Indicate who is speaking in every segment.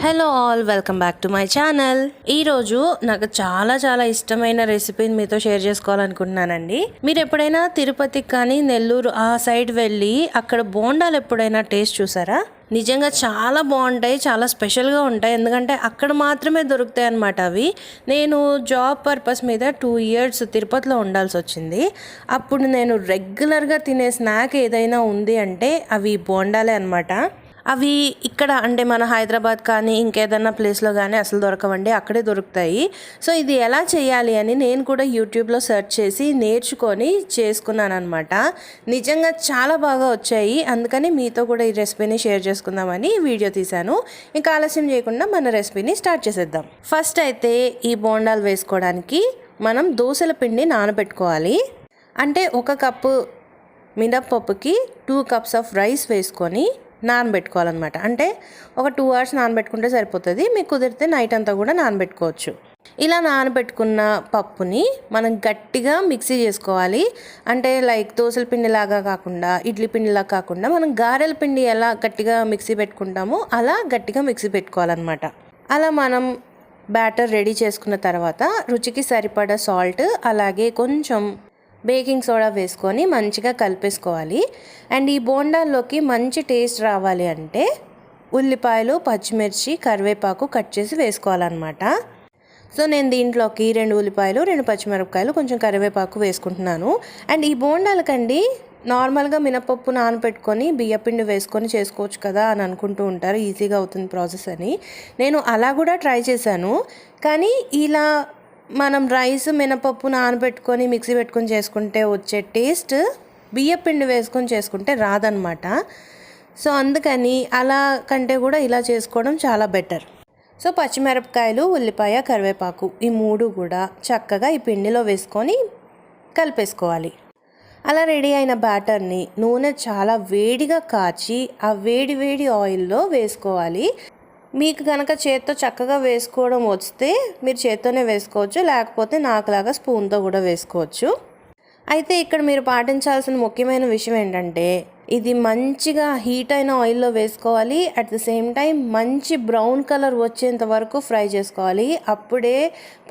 Speaker 1: Hello all, welcome back to my channel. ఈరోజు నాకు చాలా ఇష్టమైన రెసిపీని మీతో షేర్ చేసుకోవాలనుకుంటున్నానండి. మీరు ఎప్పుడైనా తిరుపతికి కానీ నెల్లూరు ఆ సైడ్ వెళ్ళి అక్కడ బోండాలు ఎప్పుడైనా టేస్ట్ చూసారా? నిజంగా చాలా బాగుంటాయి, చాలా స్పెషల్గా ఉంటాయి. ఎందుకంటే అక్కడ మాత్రమే దొరుకుతాయి అన్నమాట అవి. నేను జాబ్ పర్పస్ మీద 2 years తిరుపతిలో ఉండాల్సి వచ్చింది. అప్పుడు నేను రెగ్యులర్గా తినే స్నాక్ ఏదైనా ఉంది అంటే అవి బోండాలే అనమాట. అవి ఇక్కడ అంటే మన హైదరాబాద్ కానీ ఇంకేదన్నా ప్లేస్లో కానీ అసలు దొరకవండి, అక్కడే దొరుకుతాయి. సో ఇది ఎలా చేయాలి అని నేను కూడా యూట్యూబ్లో సెర్చ్ చేసి నేర్చుకొని చేసుకున్నాను అనమాట. నిజంగా చాలా బాగా వచ్చాయి. అందుకని మీతో కూడా ఈ రెసిపీని షేర్ చేసుకుందామని వీడియో తీశాను. ఇంకా ఆలస్యం చేయకుండా మన రెసిపీని స్టార్ట్ చేసేద్దాం. ఫస్ట్ అయితే ఈ బోండాలు వేసుకోవడానికి మనం దోసల పిండి నానబెట్టుకోవాలి. అంటే 1 కప్పు మినప్పప్పుకి 2 cups ఆఫ్ రైస్ వేసుకొని నానబెట్టుకోవాలన్నమాట. అంటే ఒక 2 hours నానబెట్టుకుంటే సరిపోతుంది. మీకు కుదిరితే నైట్ అంతా కూడా నానబెట్టుకోవచ్చు. ఇలా నానబెట్టుకున్న పప్పుని మనం గట్టిగా మిక్సీ చేసుకోవాలి. అంటే లైక్ దోసల పిండిలాగా కాకుండా, ఇడ్లీ పిండిలాగా కాకుండా మనం గారెల పిండి ఎలా గట్టిగా మిక్సీ పెట్టుకుంటామో అలా గట్టిగా మిక్సీ పెట్టుకోవాలన్నమాట. అలా మనం బ్యాటర్ రెడీ చేసుకున్న తర్వాత రుచికి సరిపడా సాల్ట్, అలాగే కొంచెం బేకింగ్ సోడా వేసుకొని మంచిగా కలిపేసుకోవాలి. అండ్ ఈ బోండాల్లోకి మంచి టేస్ట్ రావాలి అంటే ఉల్లిపాయలు, పచ్చిమిర్చి, కరివేపాకు కట్ చేసి వేసుకోవాలన్నమాట. సో నేను దీంట్లోకి 2 ఉల్లిపాయలు, 2 పచ్చిమిరపకాయలు, కొంచెం కరివేపాకు వేసుకుంటున్నాను. అండ్ ఈ బోండాలకండి నార్మల్గా మినపప్పు నానబెట్టుకొని బియ్యపిండి వేసుకొని చేసుకోవచ్చు కదా అని అనుకుంటూ ఉంటారు, ఈజీగా అవుతుంది ప్రాసెస్ అని. నేను అలా కూడా ట్రై చేశాను. కానీ ఇలా మనం రైస్, మినపప్పు నానబెట్టుకొని మిక్సీ పెట్టుకొని చేసుకుంటే వచ్చే టేస్ట్ బియ్యపిండి వేసుకొని చేసుకుంటే రాదనమాట. సో అందుకని అలా కంటే కూడా ఇలా చేసుకోవడం చాలా బెటర్. సో పచ్చిమిరపకాయలు, ఉల్లిపాయ, కరివేపాకు ఈ 3 కూడా చక్కగా ఈ పిండిలో వేసుకొని కలిపేసుకోవాలి. అలా రెడీ అయిన బ్యాటర్ని నూనె చాలా వేడిగా కాచి ఆ వేడి ఆయిల్లో వేసుకోవాలి. మీకు కనుక చేత్తో చక్కగా వేసుకోవడం వస్తే మీరు చేత్తోనే వేసుకోవచ్చు, లేకపోతే నాకులాగా స్పూన్తో కూడా వేసుకోవచ్చు. అయితే ఇక్కడ మీరు పాటించాల్సిన ముఖ్యమైన విషయం ఏంటంటే ఇది మంచిగా హీట్ అయిన ఆయిల్లో వేసుకోవాలి. అట్ ద సేమ్ టైం మంచి బ్రౌన్ కలర్ వచ్చేంత వరకు ఫ్రై చేసుకోవాలి. అప్పుడే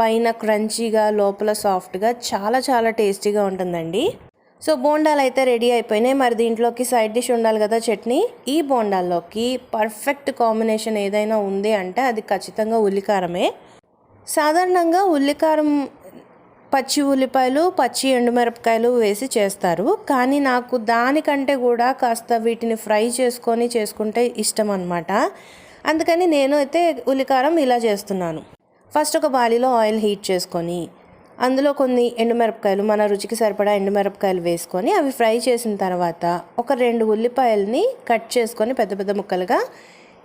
Speaker 1: పైన క్రంచీగా, లోపల సాఫ్ట్గా చాలా టేస్టీగా ఉంటుందండి. సో బోండాలు అయితే రెడీ అయిపోయినాయి. మరి దీంట్లోకి సైడ్ డిష్ ఉండాలి కదా, చట్నీ. ఈ బోండాల్లోకి పర్ఫెక్ట్ కాంబినేషన్ ఏదైనా ఉంది అంటే అది ఖచ్చితంగా ఉల్లికారమే. సాధారణంగా ఉల్లికారం పచ్చి ఉల్లిపాయలు, పచ్చి ఎండుమిరపకాయలు వేసి చేస్తారు. కానీ నాకు దానికంటే కూడా కాస్త వీటిని ఫ్రై చేసుకొని చేసుకుంటే ఇష్టం అన్నమాట. అందుకని నేను అయితే ఉల్లికారం ఇలా చేస్తున్నాను. ఫస్ట్ ఒక బాలిలో ఆయిల్ హీట్ చేసుకొని అందులో కొన్ని ఎండుమిరపకాయలు, మన రుచికి సరిపడా ఎండుమిరపకాయలు వేసుకొని అవి ఫ్రై చేసిన తర్వాత ఒక 2 ఉల్లిపాయలని కట్ చేసుకొని పెద్ద ముక్కలుగా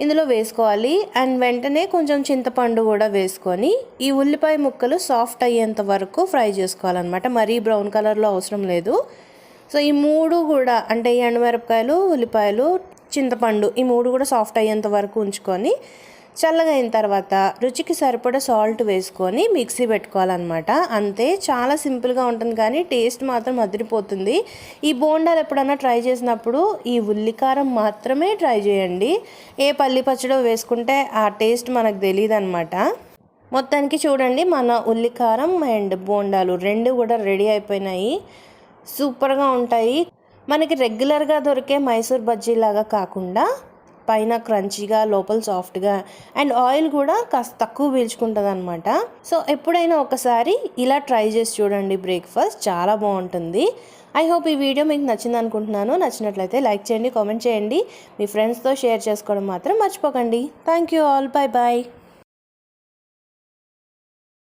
Speaker 1: ఇందులో వేసుకోవాలి. అండ్ వెంటనే కొంచెం చింతపండు కూడా వేసుకొని ఈ ఉల్లిపాయ ముక్కలు సాఫ్ట్ అయ్యేంత వరకు ఫ్రై చేసుకోవాలన్నమాట. మరీ బ్రౌన్ కలర్లో అవసరం లేదు. సో ఈ 3 కూడా అంటే ఈ ఎండుమిరపకాయలు, ఉల్లిపాయలు, చింతపండు ఈ 3 కూడా సాఫ్ట్ అయ్యేంత వరకు ఉంచుకొని చల్లగా అయిన తర్వాత రుచికి సరిపడా సాల్ట్ వేసుకొని మిక్సీ పెట్టుకోవాలన్నమాట. అంతే, చాలా సింపుల్గా ఉంటుంది కానీ టేస్ట్ మాత్రం అదిరిపోతుంది. ఈ బోండాలు ఎప్పుడన్నా ట్రై చేసినప్పుడు ఈ ఉల్లికారం మాత్రమే ట్రై చేయండి. ఏ పల్లి పచ్చడో వేసుకుంటే ఆ టేస్ట్ మనకు తెలియదు అనమాట. మొత్తానికి చూడండి, మన ఉల్లికారం అండ్ బోండాలు 2 కూడా రెడీ అయిపోయినాయి. సూపర్గా ఉంటాయి. మనకి రెగ్యులర్గా దొరికే మైసూర్ బజ్జీలాగా కాకుండా పైన క్రంచీగా, లోపల సాఫ్ట్గా, అండ్ ఆయిల్ కూడా కాస్త తక్కువ పీల్చుకుంటుంది అనమాట. సో ఎప్పుడైనా ఒకసారి ఇలా ట్రై చేసి చూడండి. బ్రేక్ఫాస్ట్ చాలా బాగుంటుంది. ఐ హోప్ ఈ వీడియో మీకు నచ్చింది అనుకుంటున్నాను. నచ్చినట్లయితే లైక్ చేయండి, కామెంట్ చేయండి, మీ ఫ్రెండ్స్తో షేర్ చేసుకోవడం మాత్రం మర్చిపోకండి. Thank you all, bye.